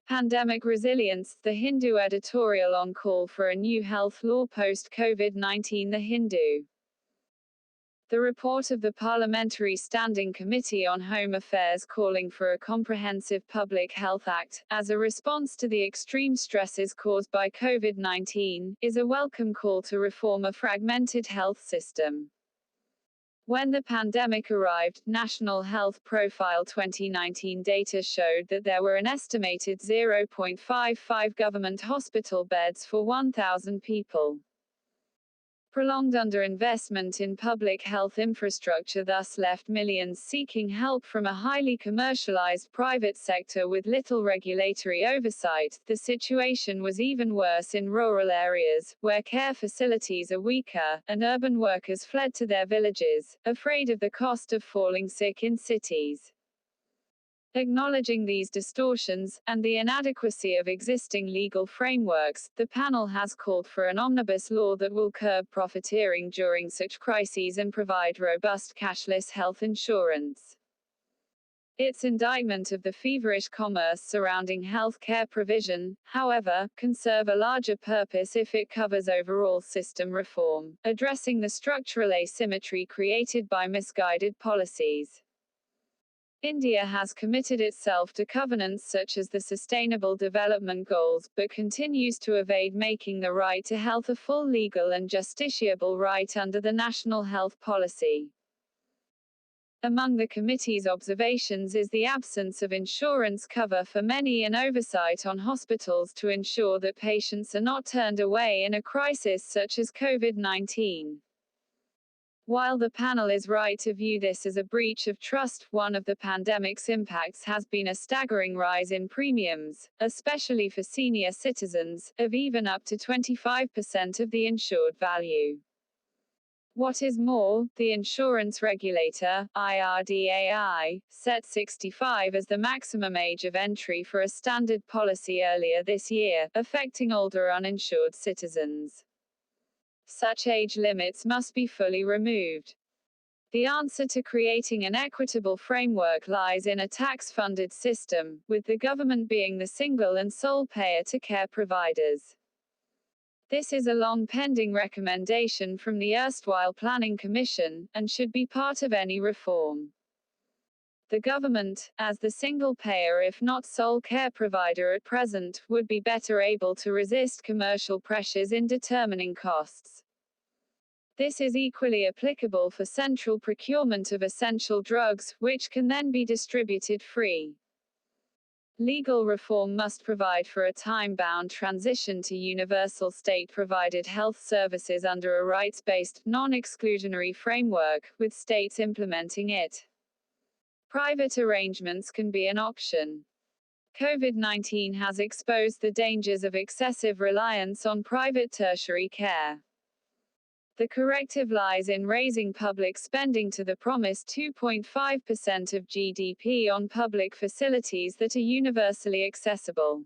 Pandemic Resilience, the Hindu Editorial on call for a new health law post-COVID-19. The Hindu. The report of the Parliamentary Standing Committee on Home Affairs calling for a comprehensive Public Health Act, as a response to the extreme stresses caused by COVID-19, is a welcome call to reform a fragmented health system. When the pandemic arrived, National Health Profile 2019 data showed that there were an estimated 0.55 government hospital beds for 1,000 people. Prolonged underinvestment in public health infrastructure thus left millions seeking help from a highly commercialized private sector with little regulatory oversight. The situation was even worse in rural areas, where care facilities are weaker, and urban workers fled to their villages, afraid of the cost of falling sick in cities. Acknowledging these distortions, and the inadequacy of existing legal frameworks, the panel has called for an omnibus law that will curb profiteering during such crises and provide robust cashless health insurance. Its indictment of the feverish commerce surrounding health care provision, however, can serve a larger purpose if it covers overall system reform, addressing the structural asymmetry created by misguided policies. India has committed itself to covenants such as the Sustainable Development Goals, but continues to evade making the right to health a full legal and justiciable right under the National Health Policy. Among the committee's observations is the absence of insurance cover for many and oversight on hospitals to ensure that patients are not turned away in a crisis such as COVID-19. While the panel is right to view this as a breach of trust, one of the pandemic's impacts has been a staggering rise in premiums, especially for senior citizens, of even up to 25% of the insured value. What is more, the insurance regulator, IRDAI, set 65 as the maximum age of entry for a standard policy earlier this year, affecting older uninsured citizens. Such age limits must be fully removed. The answer to creating an equitable framework lies in a tax-funded system, with the government being the single and sole payer to care providers. This is a long-pending recommendation from the erstwhile Planning Commission, and should be part of any reform. The government, as the single payer if not sole care provider at present, would be better able to resist commercial pressures in determining costs. This is equally applicable for central procurement of essential drugs, which can then be distributed free. Legal reform must provide for a time-bound transition to universal state-provided health services under a rights-based, non-exclusionary framework, with states implementing it. Private arrangements can be an option. COVID-19 has exposed the dangers of excessive reliance on private tertiary care. The corrective lies in raising public spending to the promised 2.5% of GDP on public facilities that are universally accessible.